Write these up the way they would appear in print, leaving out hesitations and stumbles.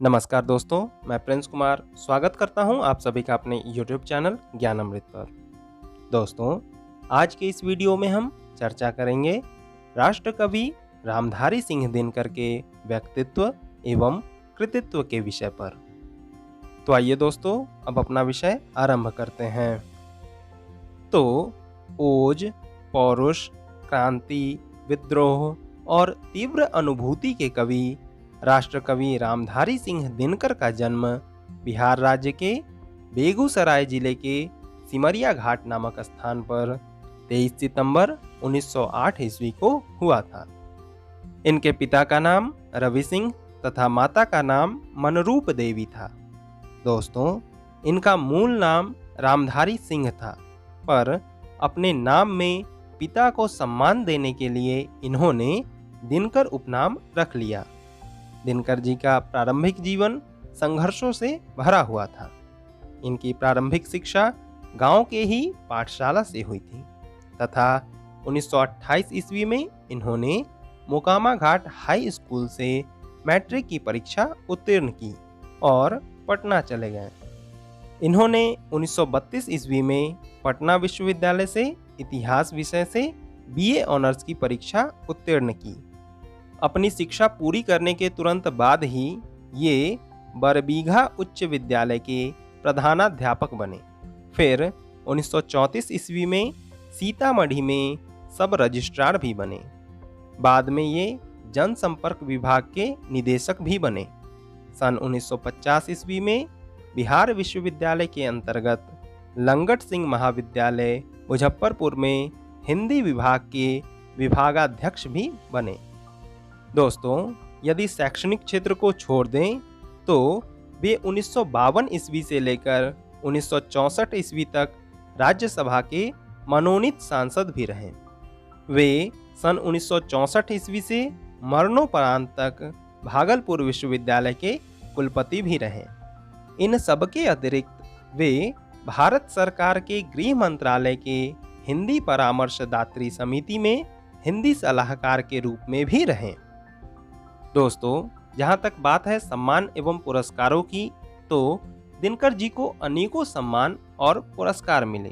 नमस्कार दोस्तों, मैं प्रिंस कुमार स्वागत करता हूं आप सभी का अपने YouTube चैनल ज्ञान अमृत पर। दोस्तों, आज के इस वीडियो में हम चर्चा करेंगे राष्ट्र कवि रामधारी सिंह दिनकर के व्यक्तित्व एवं कृतित्व के विषय पर। तो आइए दोस्तों, अब अपना विषय आरंभ करते हैं। तो ओज, पौरुष, क्रांति, विद्रोह और तीव्र अनुभूति के कवि राष्ट्रकवि रामधारी सिंह दिनकर का जन्म बिहार राज्य के बेगूसराय जिले के सिमरिया घाट नामक स्थान पर 23 सितंबर 1908 ईस्वी को हुआ था। इनके पिता का नाम रवि सिंह तथा माता का नाम मनरूप देवी था। दोस्तों, इनका मूल नाम रामधारी सिंह था, पर अपने नाम में पिता को सम्मान देने के लिए इन्होंने दिनकर उपनाम रख लिया। दिनकर जी का प्रारंभिक जीवन संघर्षों से भरा हुआ था। इनकी प्रारंभिक शिक्षा गांव के ही पाठशाला से हुई थी तथा 1928 ईस्वी में इन्होंने मोकामा घाट हाई स्कूल से मैट्रिक की परीक्षा उत्तीर्ण की और पटना चले गए। इन्होंने 1932 ईस्वी में पटना विश्वविद्यालय से इतिहास विषय से BA ऑनर्स की परीक्षा उत्तीर्ण की। अपनी शिक्षा पूरी करने के तुरंत बाद ही ये बरबीघा उच्च विद्यालय के प्रधानाध्यापक बने। फिर 1934 ईस्वी में सीतामढ़ी में सब रजिस्ट्रार भी बने। बाद में ये जनसंपर्क विभाग के निदेशक भी बने। सन 1950 ईस्वी में बिहार विश्वविद्यालय के अंतर्गत लंगट सिंह महाविद्यालय मुजफ्फरपुर में हिंदी विभाग के विभागाध्यक्ष भी बने। दोस्तों, यदि शैक्षणिक क्षेत्र को छोड़ दें तो वे 1952 ईस्वी से लेकर 1964 ईस्वी तक राज्यसभा के मनोनीत सांसद भी रहे। वे सन 1964 ईस्वी से मरणोपरांत तक भागलपुर विश्वविद्यालय के कुलपति भी रहे। इन सबके अतिरिक्त वे भारत सरकार के गृह मंत्रालय के हिंदी परामर्शदात्री समिति में हिंदी सलाहकार के रूप में भी रहे। दोस्तों, जहां तक बात है सम्मान एवं पुरस्कारों की, तो दिनकर जी को अनेकों सम्मान और पुरस्कार मिले,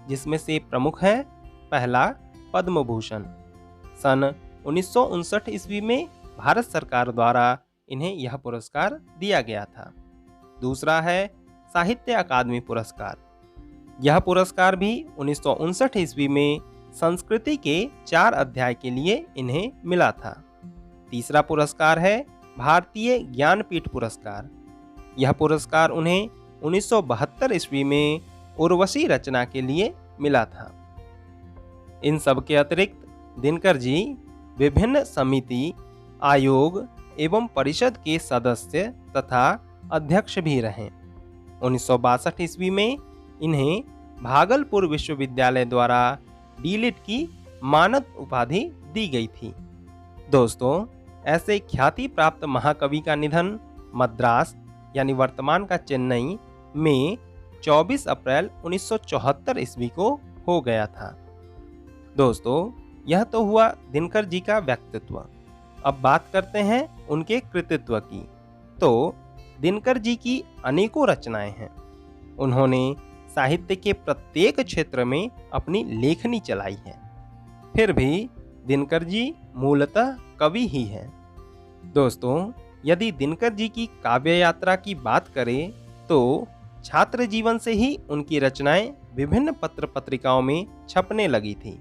जिसमें से प्रमुख है पहला पद्म भूषण। सन 1959 ईस्वी में भारत सरकार द्वारा इन्हें यह पुरस्कार दिया गया था। दूसरा है साहित्य अकादमी पुरस्कार। यह पुरस्कार भी 1959 ईस्वी में संस्कृति के 4 अध्याय के लिए इन्हें मिला था। तीसरा पुरस्कार है भारतीय ज्ञानपीठ पुरस्कार। यह पुरस्कार उन्हें 1972 ईस्वी में उर्वशी रचना के लिए मिला था। इन सब के अतिरिक्त दिनकर जी विभिन्न समिति, आयोग एवं परिषद के सदस्य तथा अध्यक्ष भी रहे। 1962 ईस्वी में इन्हें भागलपुर विश्वविद्यालय द्वारा डीलिट की मानद उपाधि दी गई थी। दोस्तों, ऐसे ख्याति प्राप्त महाकवि का निधन मद्रास यानी वर्तमान का चेन्नई में 24 अप्रैल 1974 ईस्वी को हो गया था। दोस्तों, यह तो हुआ दिनकर जी का व्यक्तित्व। अब बात करते हैं उनके कृतित्व की। तो दिनकर जी की अनेकों रचनाएं हैं। उन्होंने साहित्य के प्रत्येक क्षेत्र में अपनी लेखनी चलाई है। फिर भी दिनकर जी मूलतः कवि ही हैं। दोस्तों, यदि दिनकर जी की काव्य यात्रा की बात करें तो छात्र जीवन से ही उनकी रचनाएं विभिन्न पत्र पत्रिकाओं में छपने लगी थी,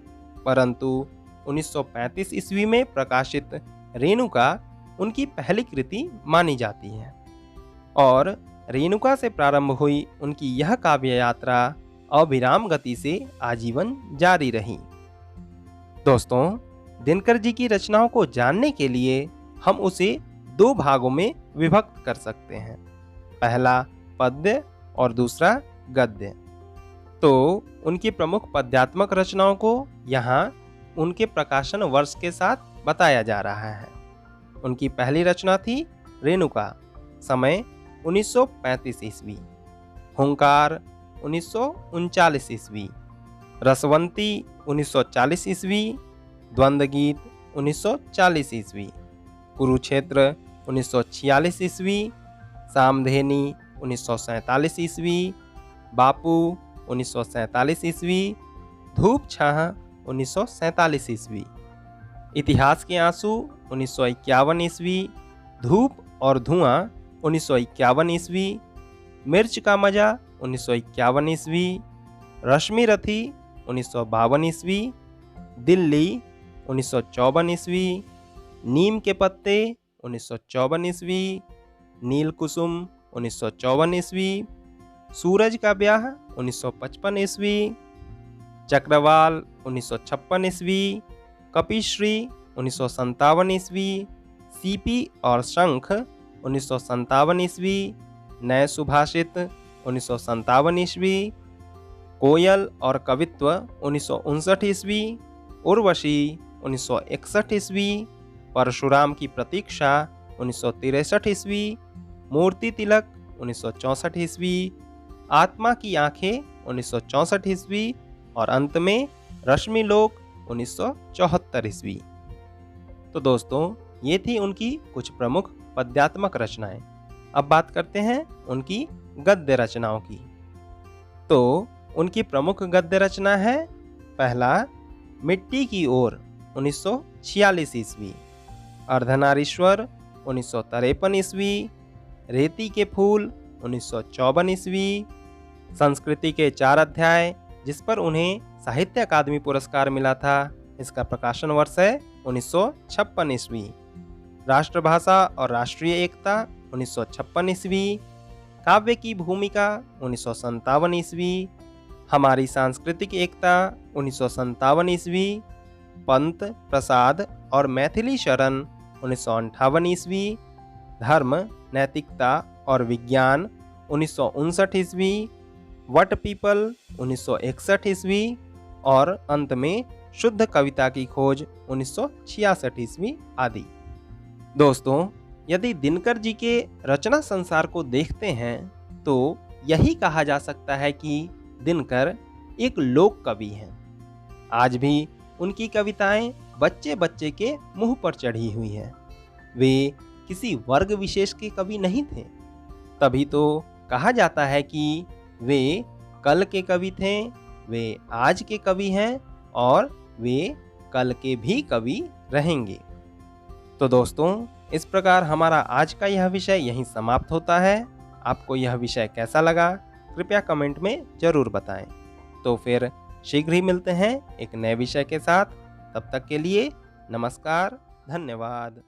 परंतु 1935 ईस्वी में प्रकाशित रेणुका उनकी पहली कृति मानी जाती है और रेणुका से प्रारंभ हुई उनकी यह काव्य यात्रा अविराम गति से आजीवन जारी रही। दोस्तों, दिनकर जी की रचनाओं को जानने के लिए हम उसे 2 भागों में विभक्त कर सकते हैं, पहला पद्य और दूसरा गद्य। तो उनकी प्रमुख पद्यात्मक रचनाओं को यहाँ उनके प्रकाशन वर्ष के साथ बताया जा रहा है। उनकी पहली रचना थी रेणुका, समय 1935 ईस्वी। हुंकार 1939 ईस्वी। रसवंती 1940 ईस्वी। द्वंद्व गीत 1940 ईस्वी। कुरुक्षेत्र 1946 ईस्वी। सामधेनी 1947 ईस्वी, बापू 1947 ईस्वी, धूप छाह 1947 ईस्वी, इतिहास के आंसू 1951 ईस्वी, धूप और धुआं 1951 ईस्वी, मिर्च का मजा 1951 ईस्वी, रश्मि रथी 1952 ईस्वी, दिल्ली 1954 ईस्वी, नीम के पत्ते 1954 ईस्वी, नील कुसुम 1954 ईस्वी, सूरज का ब्याह 1955 ईस्वी, चक्रवाल 1956 ईस्वी, कपिश्री 1957 ईस्वी, सीपी और शंख 1957 ईस्वी, नए सुभाषित 1957 ईस्वी, कोयल और कवित्व 1959 ईस्वी, उर्वशी 1961 ईस्वी, परशुराम की प्रतीक्षा 1963 ईस्वी, मूर्ति तिलक 1964 ईस्वी, आत्मा की आंखें 1964 ईस्वी और अंत में रश्मि लोक 1974 ईस्वी। तो दोस्तों, ये थी उनकी कुछ प्रमुख पद्यात्मक रचनाएं। अब बात करते हैं उनकी गद्य रचनाओं की। तो उनकी प्रमुख गद्य रचना है, पहला मिट्टी की ओर 1946 ईस्वी, अर्धनारीश्वर 1953 ईस्वी, रेती के फूल 1954 ईस्वी, संस्कृति के 4 अध्याय जिस पर उन्हें साहित्य अकादमी पुरस्कार मिला था, इसका प्रकाशन वर्ष है 1956 ईस्वी, राष्ट्रभाषा और राष्ट्रीय एकता 1956 ईस्वी, काव्य की भूमिका 1957 ईस्वी, हमारी सांस्कृतिक एकता 1957 ईस्वी, पंत प्रसाद और मैथिली शरण 1958 ईस्वी, धर्म नैतिकता और विज्ञान 1959 ईस्वी, वट पीपल 1961 ईस्वी और अंत में शुद्ध कविता की खोज 1966 ईस्वी आदि। दोस्तों, यदि दिनकर जी के रचना संसार को देखते हैं तो यही कहा जा सकता है कि दिनकर एक लोक कवि हैं। आज भी उनकी कविताएं बच्चे बच्चे के मुंह पर चढ़ी हुई हैं। वे किसी वर्ग विशेष के कवि नहीं थे, तभी तो कहा जाता है कि वे कल के कवि थे, वे आज के कवि हैं और वे कल के भी कवि रहेंगे। तो दोस्तों, इस प्रकार हमारा आज का यह विषय यहीं समाप्त होता है। आपको यह विषय कैसा लगा, कृपया कमेंट में जरूर बताएं। तो फिर शीघ्र ही मिलते हैं एक नए विषय के साथ। तब तक के लिए नमस्कार, धन्यवाद।